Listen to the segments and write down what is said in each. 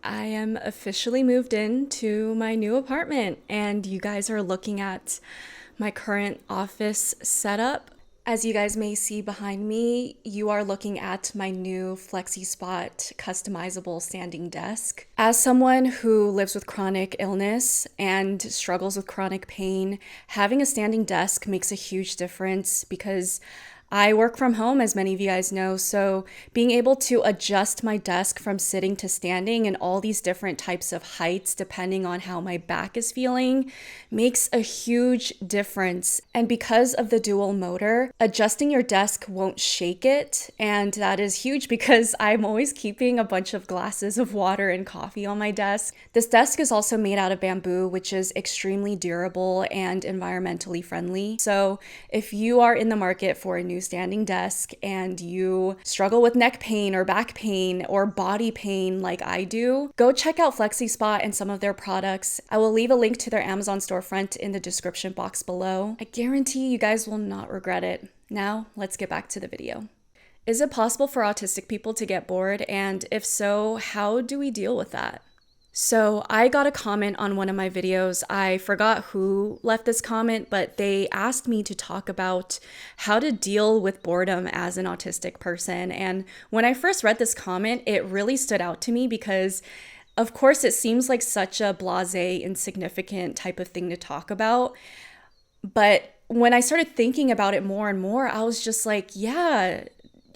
I am officially moved into my new apartment, and you guys are looking at my current office setup. As you guys may see behind me, you are looking at my new 𝗪cie𝗿𝗪 customizable standing desk. As someone who lives with chronic illness and struggles with chronic pain, having a standing desk makes a huge difference because I work from home, as many of you guys know, so being able to adjust my desk from sitting to standing in all these different types of heights depending on how my back is feeling makes a huge difference. And because of the dual motor, adjusting your desk won't shake it, and that is huge because I'm always keeping a bunch of glasses of water and coffee on my desk. This desk is also made out of bamboo, which is extremely durable and environmentally friendly. So if you are in the market for a new standing desk and you struggle with neck pain or back pain or body pain like I do, go check out 𝗪cie𝗿𝗪 and some of their products. I will leave a link to their Amazon storefront in the description box below. I guarantee you guys will not regret it. Now, let's get back to the video. Is it possible for autistic people to get bored? And if so, how do we deal with that? So I got a comment on one of my videos. I forgot who left this comment, but they asked me to talk about how to deal with boredom as an autistic person. And when I first read this comment, it really stood out to me because, of course, it seems like such a blasé, insignificant type of thing to talk about. But when I started thinking about it more and more, I was just like, yeah,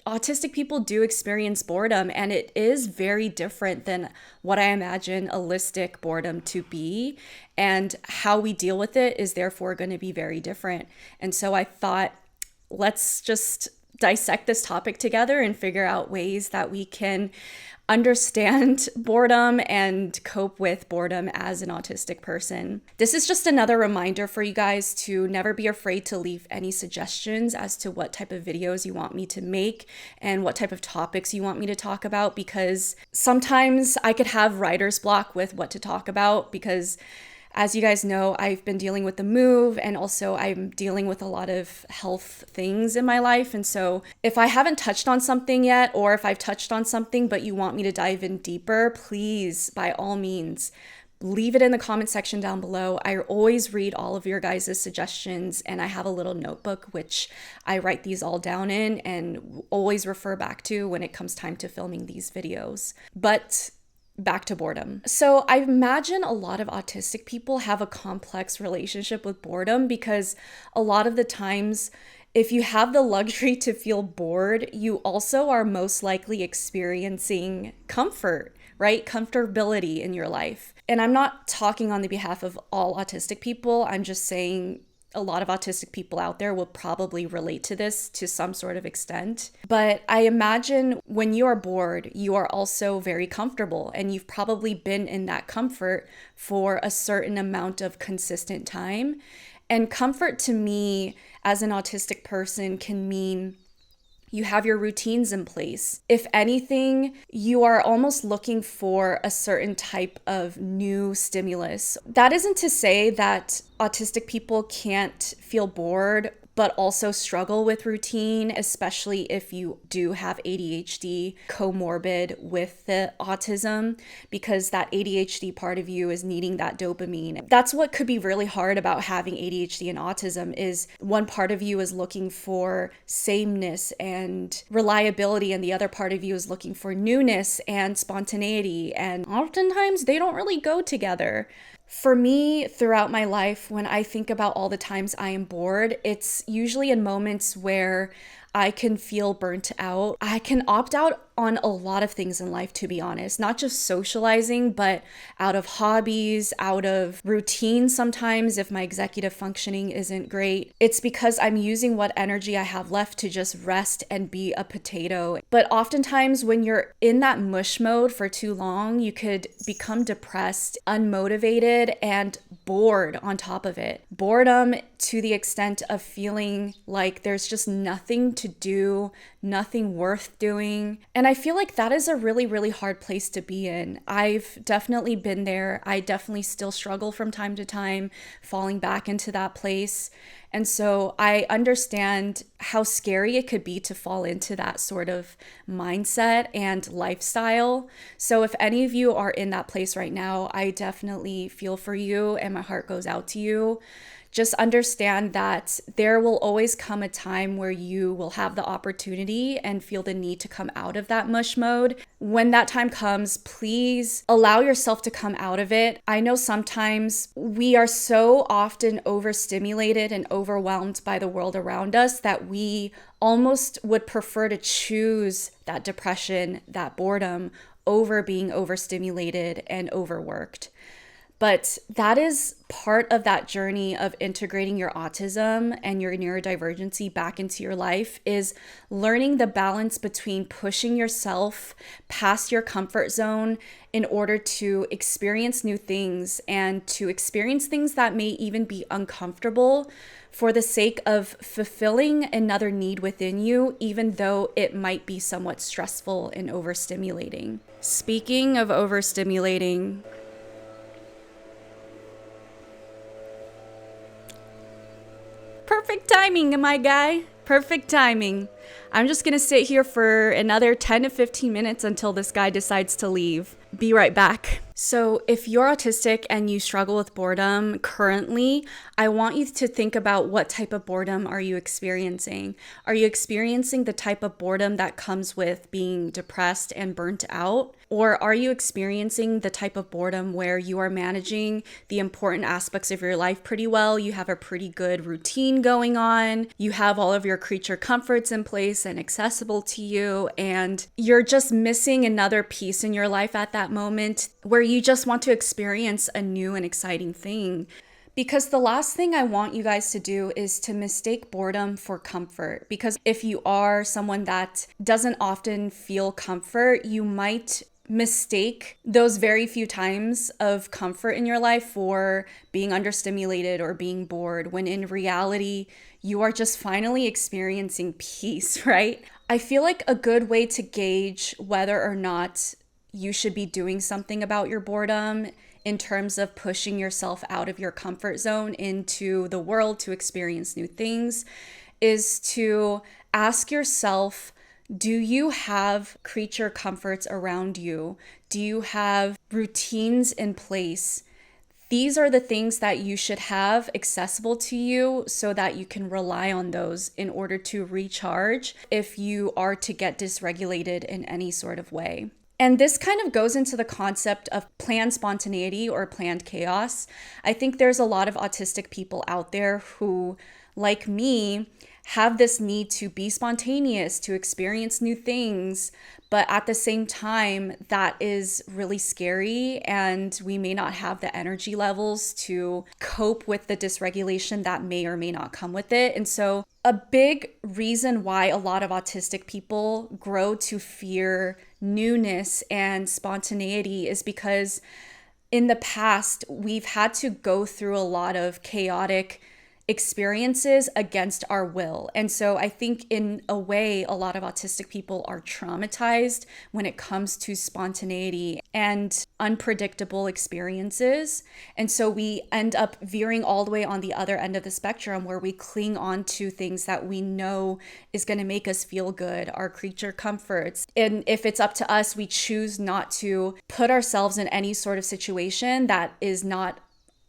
autistic people do experience boredom, and it is very different than what I imagine allistic boredom to be, and how we deal with it is therefore going to be very different. And so I thought, let's just dissect this topic together and figure out ways that we can understand boredom and cope with boredom as an autistic person. This is just another reminder for you guys to never be afraid to leave any suggestions as to what type of videos you want me to make and what type of topics you want me to talk about, because sometimes I could have writer's block with what to talk about because, as you guys know, I've been dealing with the move, and also I'm dealing with a lot of health things in my life. And so if I haven't touched on something yet, or if I've touched on something but you want me to dive in deeper, please, by all means, leave it in the comment section down below. I always read all of your guys' suggestions, and I have a little notebook which I write these all down in and always refer back to when it comes time to filming these videos. But back to boredom. So I imagine a lot of autistic people have a complex relationship with boredom because a lot of the times, if you have the luxury to feel bored, you also are most likely experiencing comfort, right? Comfortability in your life. And I'm not talking on the behalf of all autistic people. I'm just saying a lot of autistic people out there will probably relate to this to some sort of extent. But I imagine when you are bored, you are also very comfortable, and you've probably been in that comfort for a certain amount of consistent time. And comfort to me as an autistic person can mean you have your routines in place. If anything, you are almost looking for a certain type of new stimulus. That isn't to say that autistic people can't feel bored but also struggle with routine, especially if you do have ADHD comorbid with the autism, because that ADHD part of you is needing that dopamine. That's what could be really hard about having ADHD and autism, is one part of you is looking for sameness and reliability, and the other part of you is looking for newness and spontaneity, and oftentimes they don't really go together. For me, throughout my life, when I think about all the times I am bored, it's usually in moments where I can feel burnt out. I can opt out on a lot of things in life, to be honest, not just socializing, but out of hobbies, out of routine sometimes if my executive functioning isn't great. It's because I'm using what energy I have left to just rest and be a potato. But oftentimes when you're in that mush mode for too long, you could become depressed, unmotivated, and bored on top of it. Boredom to the extent of feeling like there's just nothing to do, nothing worth doing. And I feel like that is a really, really hard place to be in. I've definitely been there. I definitely still struggle from time to time falling back into that place. And so I understand how scary it could be to fall into that sort of mindset and lifestyle. So if any of you are in that place right now, I definitely feel for you and my heart goes out to you. Just understand that there will always come a time where you will have the opportunity and feel the need to come out of that mush mode. When that time comes, please allow yourself to come out of it. I know sometimes we are so often overstimulated and overwhelmed by the world around us that we almost would prefer to choose that depression, that boredom, over being overstimulated and overworked. But that is part of that journey of integrating your autism and your neurodivergency back into your life, is learning the balance between pushing yourself past your comfort zone in order to experience new things and to experience things that may even be uncomfortable for the sake of fulfilling another need within you, even though it might be somewhat stressful and overstimulating. Speaking of overstimulating, perfect timing, my guy. Perfect timing. I'm just going to sit here for another 10 to 15 minutes until this guy decides to leave. Be right back. So if you're autistic and you struggle with boredom currently, I want you to think about what type of boredom are you experiencing? Are you experiencing the type of boredom that comes with being depressed and burnt out? Or are you experiencing the type of boredom where you are managing the important aspects of your life pretty well? You have a pretty good routine going on. You have all of your creature comforts in place and accessible to you, and you're just missing another piece in your life at that moment where you just want to experience a new and exciting thing. Because the last thing I want you guys to do is to mistake boredom for comfort. Because if you are someone that doesn't often feel comfort, you might mistake those very few times of comfort in your life for being understimulated or being bored, when in reality, you are just finally experiencing peace, right? I feel like a good way to gauge whether or not you should be doing something about your boredom in terms of pushing yourself out of your comfort zone into the world to experience new things is to ask yourself, do you have creature comforts around you? Do you have routines in place? These are the things that you should have accessible to you so that you can rely on those in order to recharge if you are to get dysregulated in any sort of way. And this kind of goes into the concept of planned spontaneity or planned chaos. I think there's a lot of autistic people out there who, like me, have this need to be spontaneous, to experience new things, but at the same time, that is really scary, and we may not have the energy levels to cope with the dysregulation that may or may not come with it. And so a big reason why a lot of autistic people grow to fear newness and spontaneity is because in the past, we've had to go through a lot of chaotic experiences against our will. And so I think in a way, a lot of autistic people are traumatized when it comes to spontaneity and unpredictable experiences. And so we end up veering all the way on the other end of the spectrum where we cling on to things that we know is going to make us feel good, our creature comforts. And if it's up to us, we choose not to put ourselves in any sort of situation that is not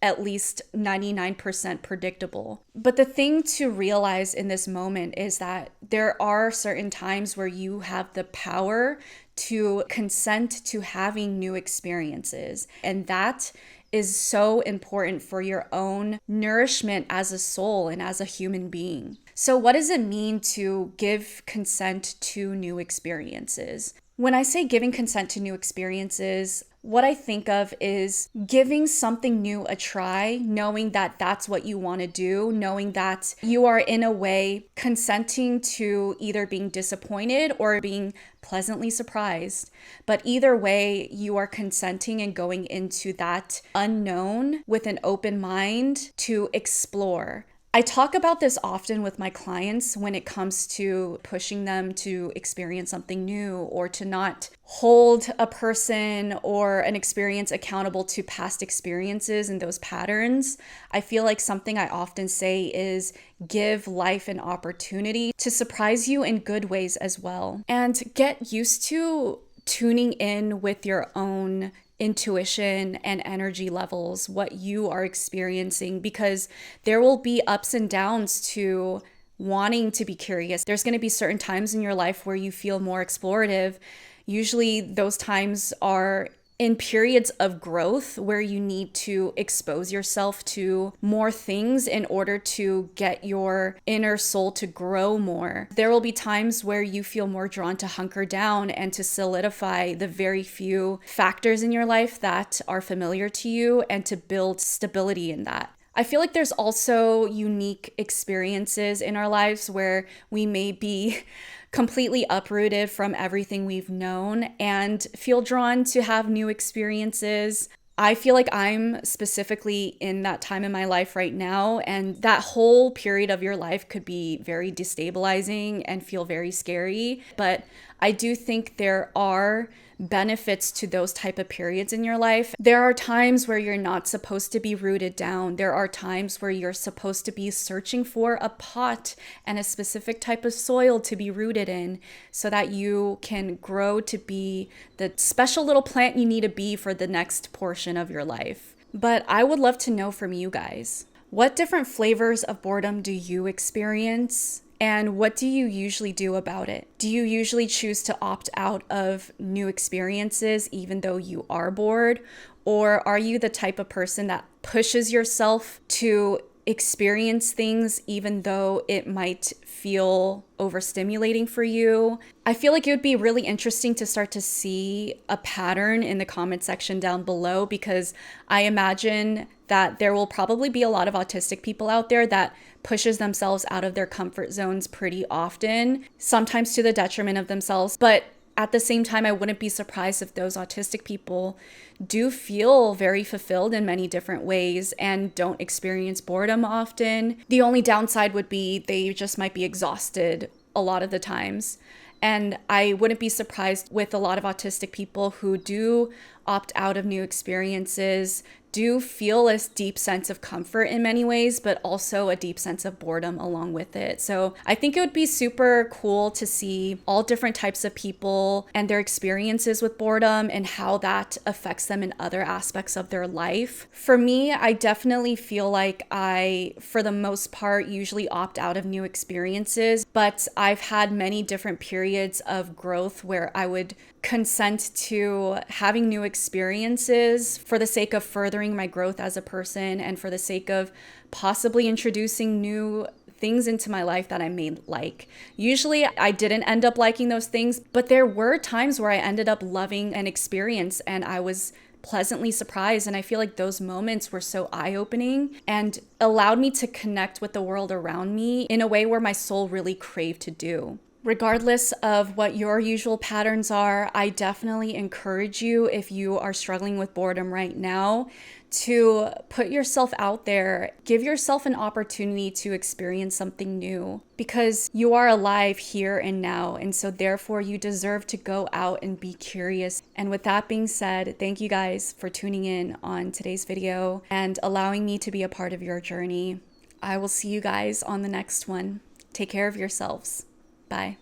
at least 99% predictable. But the thing to realize in this moment is that there are certain times where you have the power to consent to having new experiences. And that is so important for your own nourishment as a soul and as a human being. So what does it mean to give consent to new experiences? When I say giving consent to new experiences, what I think of is giving something new a try, knowing that that's what you want to do, knowing that you are in a way consenting to either being disappointed or being pleasantly surprised. But either way, you are consenting and going into that unknown with an open mind to explore. I talk about this often with my clients when it comes to pushing them to experience something new or to not hold a person or an experience accountable to past experiences and those patterns. I feel like something I often say is give life an opportunity to surprise you in good ways as well. And get used to tuning in with your own intuition and energy levels, what you are experiencing, because there will be ups and downs to wanting to be curious. There's going to be certain times in your life where you feel more explorative. Usually those times are in periods of growth where you need to expose yourself to more things in order to get your inner soul to grow more. There will be times where you feel more drawn to hunker down and to solidify the very few factors in your life that are familiar to you and to build stability in that. I feel like there's also unique experiences in our lives where we may be completely uprooted from everything we've known and feel drawn to have new experiences. I feel like I'm specifically in that time in my life right now, and that whole period of your life could be very destabilizing and feel very scary. But I do think there are benefits to those type of periods in your life. There are times where you're not supposed to be rooted down. There are times where you're supposed to be searching for a pot and a specific type of soil to be rooted in so that you can grow to be the special little plant you need to be for the next portion of your life. But I would love to know from you guys, what different flavors of boredom do you experience? And what do you usually do about it? Do you usually choose to opt out of new experiences even though you are bored? Or are you the type of person that pushes yourself to experience things even though it might feel overstimulating for you? I feel like it would be really interesting to start to see a pattern in the comment section down below, because I imagine that there will probably be a lot of autistic people out there that pushes themselves out of their comfort zones pretty often, sometimes to the detriment of themselves. But at the same time, I wouldn't be surprised if those autistic people do feel very fulfilled in many different ways and don't experience boredom often. The only downside would be they just might be exhausted a lot of the times. And I wouldn't be surprised with a lot of autistic people who do opt out of new experiences, do feel a deep sense of comfort in many ways, but also a deep sense of boredom along with it. So I think it would be super cool to see all different types of people and their experiences with boredom and how that affects them in other aspects of their life. For me, I definitely feel like I, for the most part, usually opt out of new experiences, but I've had many different periods of growth where I would consent to having new experiences for the sake of furthering my growth as a person and for the sake of possibly introducing new things into my life that I may like. Usually I didn't end up liking those things, but there were times where I ended up loving an experience and I was pleasantly surprised. And I feel like those moments were so eye-opening and allowed me to connect with the world around me in a way where my soul really craved to do. Regardless of what your usual patterns are, I definitely encourage you, if you are struggling with boredom right now, to put yourself out there. Give yourself an opportunity to experience something new, because you are alive here and now, and so therefore you deserve to go out and be curious. And with that being said, thank you guys for tuning in on today's video and allowing me to be a part of your journey. I will see you guys on the next one. Take care of yourselves. Bye.